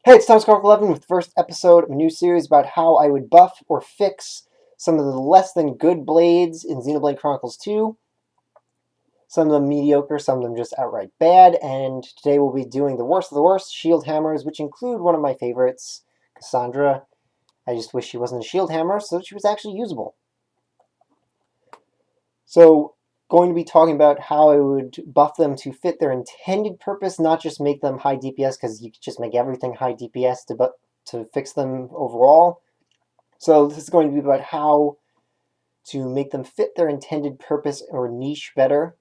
Hey, it's Thomas Cork 11 with the first episode of a new series about how I would buff or fix some of the less than good blades in Xenoblade Chronicles 2. Some of them mediocre, some of them just outright bad, and today we'll be doing the worst of the worst, shield hammers, which include one of my favorites, Cassandra. I just wish she wasn't a shield hammer so that she was actually usable. So, going to be talking about how I would buff them to fit their intended purpose, not just make them high DPS, because you could just make everything high DPS to fix them overall. So this is going to be about how to make them fit their intended purpose or niche better.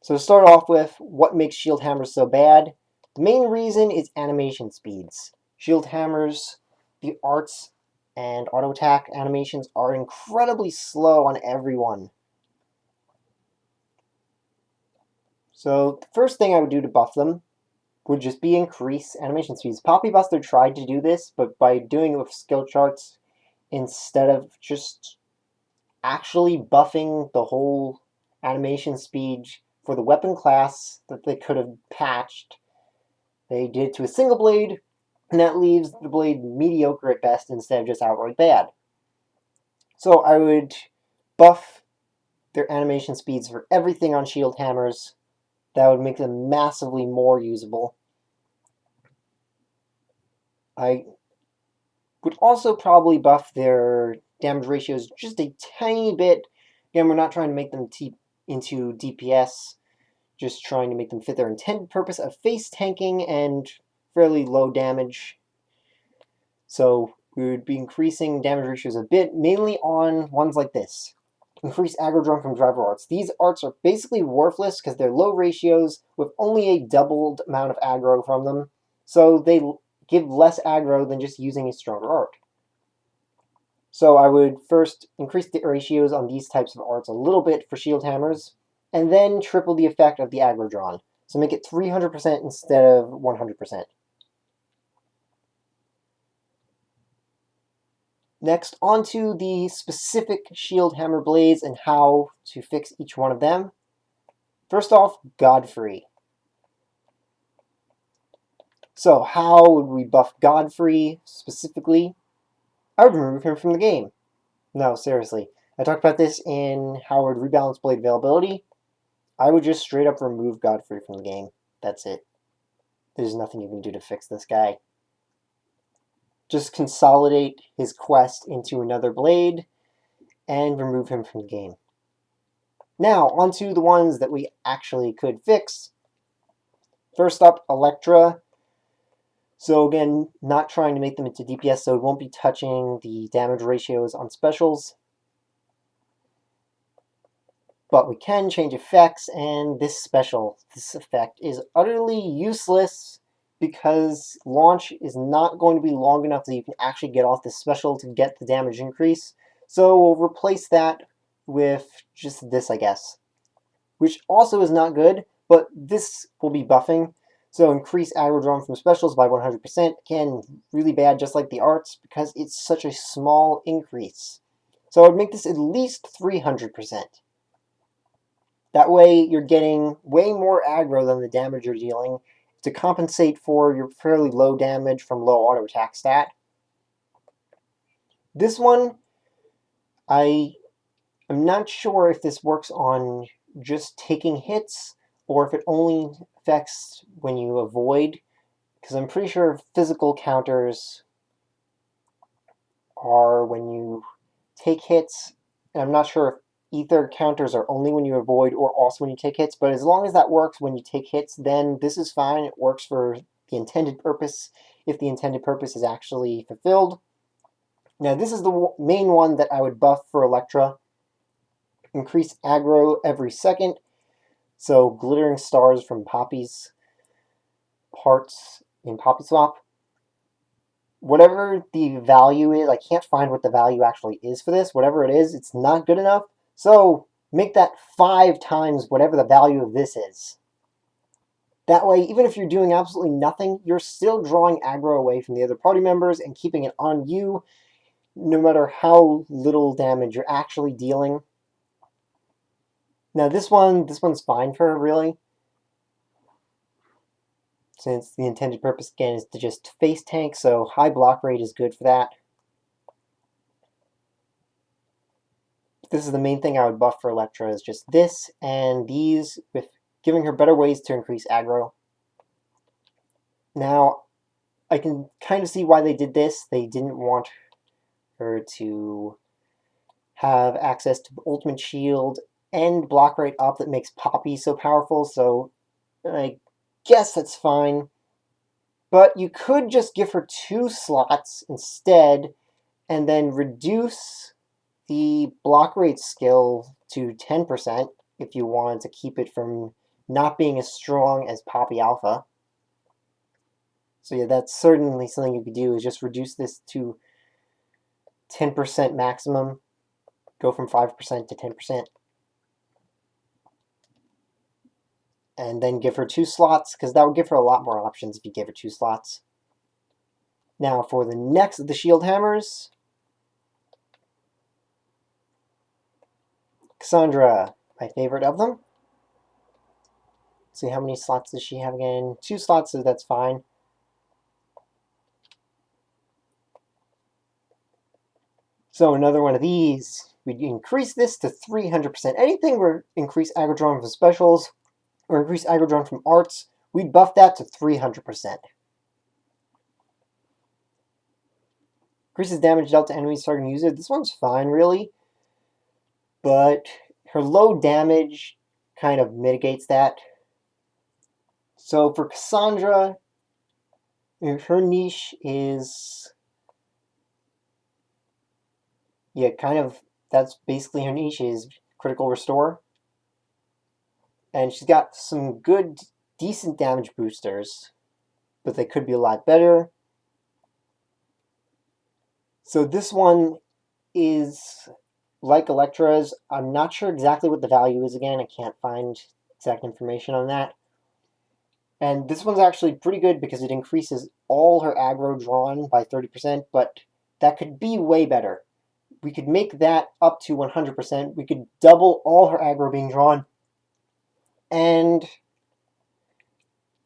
So to start off with, what makes shield hammers so bad? The main reason is animation speeds. Shield hammers, the arts, and auto attack animations are incredibly slow on everyone. So the first thing I would do to buff them would just be increase animation speeds. Poppy Buster tried to do this, but by doing it with skill charts instead of just actually buffing the whole animation speed for the weapon class that they could have patched, they did it to a single blade, and that leaves the blade mediocre at best instead of just outright bad. So I would buff their animation speeds for everything on shield hammers. That would make them massively more usable. I would also probably buff their damage ratios just a tiny bit. Again, we're not trying to make them into DPS, just trying to make them fit their intended purpose of face tanking and fairly low damage. So we would be increasing damage ratios a bit, mainly on ones like this. Increase aggro drawn from driver arts. These arts are basically worthless because they're low ratios with only a doubled amount of aggro from them. So they give less aggro than just using a stronger art. So I would first increase the ratios on these types of arts a little bit for shield hammers, and then triple the effect of the aggro drawn. So make it 300% instead of 100%. Next, onto the specific shield hammer blades and how to fix each one of them. First off, Godfrey. So how would we buff Godfrey specifically? I would remove him from the game. No, seriously. I talked about this in how I would rebalance blade availability. I would just straight up remove Godfrey from the game. That's it. There's nothing you can do to fix this guy. Just consolidate his quest into another blade and remove him from the game. Now, onto the ones that we actually could fix. First up, Elektra. So again, not trying to make them into DPS, so it won't be touching the damage ratios on specials. But we can change effects, and this effect is utterly useless because launch is not going to be long enough that you can actually get off this special to get the damage increase. So we'll replace that with just this, I guess. Which also is not good, but this will be buffing. So increase aggro drawn from specials by 100%. Again, really bad, just like the arts, because it's such a small increase. So I would make this at least 300%. That way you're getting way more aggro than the damage you're dealing to compensate for your fairly low damage from low auto attack stat. This one, I'm not sure if this works on just taking hits or if it only affects when you avoid, because I'm pretty sure physical counters are when you take hits, and I'm not sure if ether counters are only when you avoid or also when you take hits, but as long as that works when you take hits, then this is fine. It works for the intended purpose if the intended purpose is actually fulfilled. Now this is the main one that I would buff for Elektra. Increase aggro every second. So glittering stars from Poppy's parts in Poppy Swap. Whatever the value is, I can't find what the value actually is for this. Whatever it is, it's not good enough. So make that 5 times whatever the value of this is. That way, even if you're doing absolutely nothing, you're still drawing aggro away from the other party members and keeping it on you, no matter how little damage you're actually dealing. Now this one's fine for her, really. since the intended purpose again is to just face tank, so high block rate is good for that. This is the main thing I would buff for Elektra, is just this and these, with giving her better ways to increase aggro. Now, I can kind of see why they did this. They didn't want her to have access to ultimate shield and block rate up that makes Poppy so powerful, so I guess that's fine. But you could just give her 2 slots instead, and then reduce the block rate skill to 10% if you wanted to keep it from not being as strong as Poppy Alpha. So yeah, that's certainly something you could do, is just reduce this to 10% maximum. Go from 5% to 10%. And then give her 2 slots, because that would give her a lot more options if you gave her 2 slots. Now for the next of the shield hammers, Cassandra, my favorite of them. Let's see, how many slots does she have again? 2 slots, so that's fine. So another one of these, we'd increase this to 300%. Anything where increase aggro drawn from specials or increase aggro drawn from arts, we'd buff that to 300%. Increases damage dealt to enemies targeting user. This one's fine, really. But her low damage kind of mitigates that. So for Cassandra, her niche is... yeah, kind of, that's basically her niche, is critical restore. And she's got some good, decent damage boosters, but they could be a lot better. So this one is like Elektra's. I'm not sure exactly what the value is again. I can't find exact information on that. And this one's actually pretty good because it increases all her aggro drawn by 30%, but that could be way better. We could make that up to 100%. We could double all her aggro being drawn and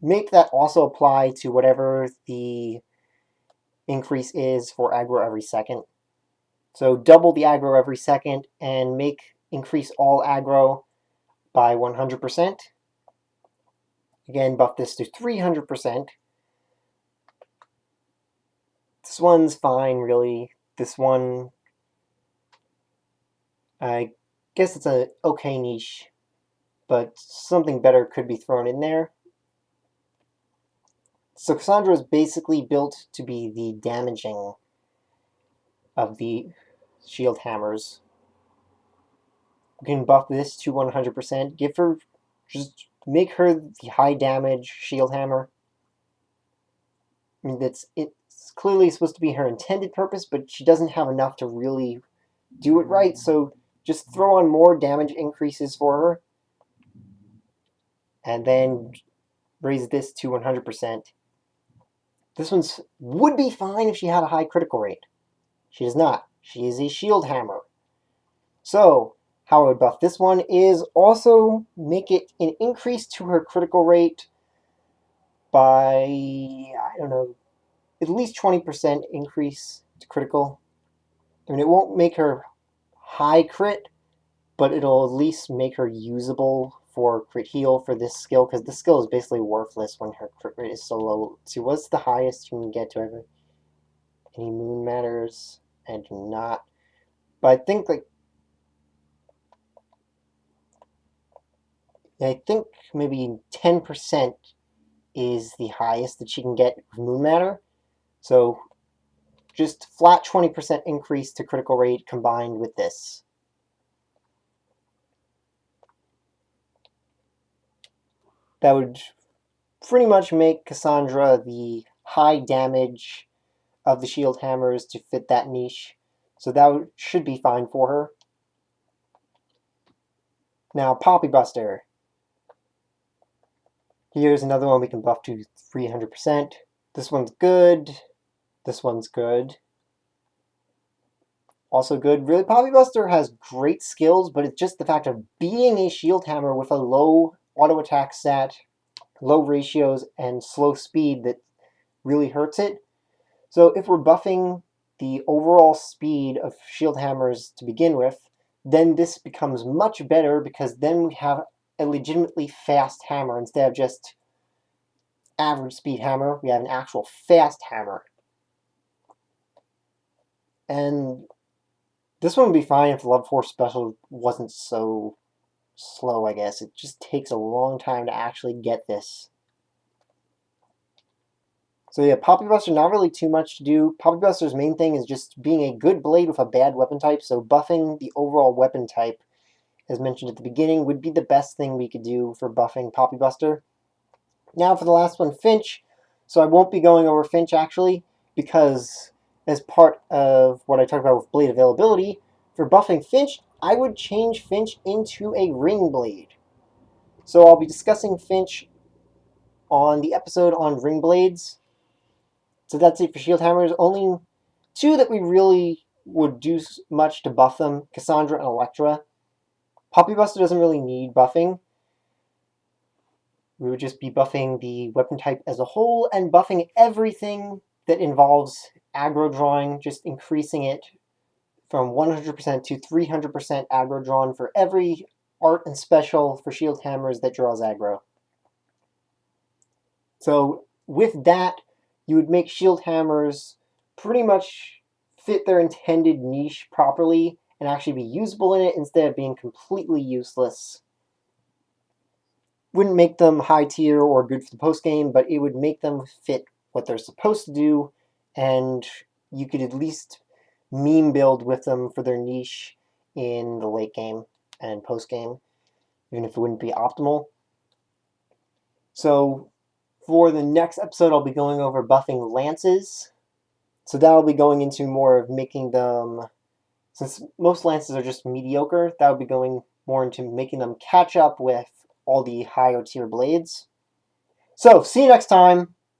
make that also apply to whatever the increase is for aggro every second. So double the aggro every second and increase all aggro by 100%. Again, buff this to 300%. This one's fine, really. This one, I guess it's an okay niche, but something better could be thrown in there. So Cassandra is basically built to be the damaging of the shield hammers. We can buff this to 100%. Just make her the high damage shield hammer. I mean, it's clearly supposed to be her intended purpose, but she doesn't have enough to really do it right, so just throw on more damage increases for her, and then raise this to 100%. This would be fine if she had a high critical rate. She does not. She is a shield hammer. So, how I would buff this one is also make it an increase to her critical rate by, I don't know, at least 20% increase to critical. I mean, it won't make her high crit, but it'll at least make her usable for crit heal for this skill, because this skill is basically worthless when her crit rate is so low. See, what's the highest you can get to ever? Any moon matters? I do not. But I think, like, maybe 10% is the highest that she can get with moon matter. So just flat 20% increase to critical rate combined with this. That would pretty much make Cassandra the high damage of the shield hammers to fit that niche. So that should be fine for her. Now, Poppy Buster. Here's another one we can buff to 300%. This one's good. This one's good. Also good. Really, Poppy Buster has great skills, but it's just the fact of being a shield hammer with a low auto attack stat low ratios and slow speed that really hurts it. So if we're buffing the overall speed of shield hammers to begin with, then this becomes much better because then we have a legitimately fast hammer instead of just average speed hammer. We have an actual fast hammer. And this one would be fine if the level 4 special wasn't so slow, I guess. It just takes a long time to actually get this. So yeah, Poppy Buster, not really too much to do. Poppy Buster's main thing is just being a good blade with a bad weapon type, so buffing the overall weapon type, as mentioned at the beginning, would be the best thing we could do for buffing Poppy Buster. Now for the last one, Finch. So I won't be going over Finch, actually, because as part of what I talked about with blade availability, for buffing Finch, I would change Finch into a ring blade. So I'll be discussing Finch on the episode on ring blades. So that's it for shield hammers. Only two that we really would do much to buff them, Cassandra and Elektra. Poppy Buster doesn't really need buffing. We would just be buffing the weapon type as a whole and buffing everything that involves aggro drawing, just increasing it from 100% to 300% aggro drawn for every art and special for shield hammers that draws aggro. So with that, you would make shield hammers pretty much fit their intended niche properly and actually be usable in it instead of being completely useless. Wouldn't make them high tier or good for the post game, but it would make them fit what they're supposed to do, and you could at least meme build with them for their niche in the late game and post game, even if it wouldn't be optimal. So for the next episode, I'll be going over buffing lances. So that'll be going into more of making them, since most lances are just mediocre, that'll be going more into making them catch up with all the higher tier blades. So, see you next time.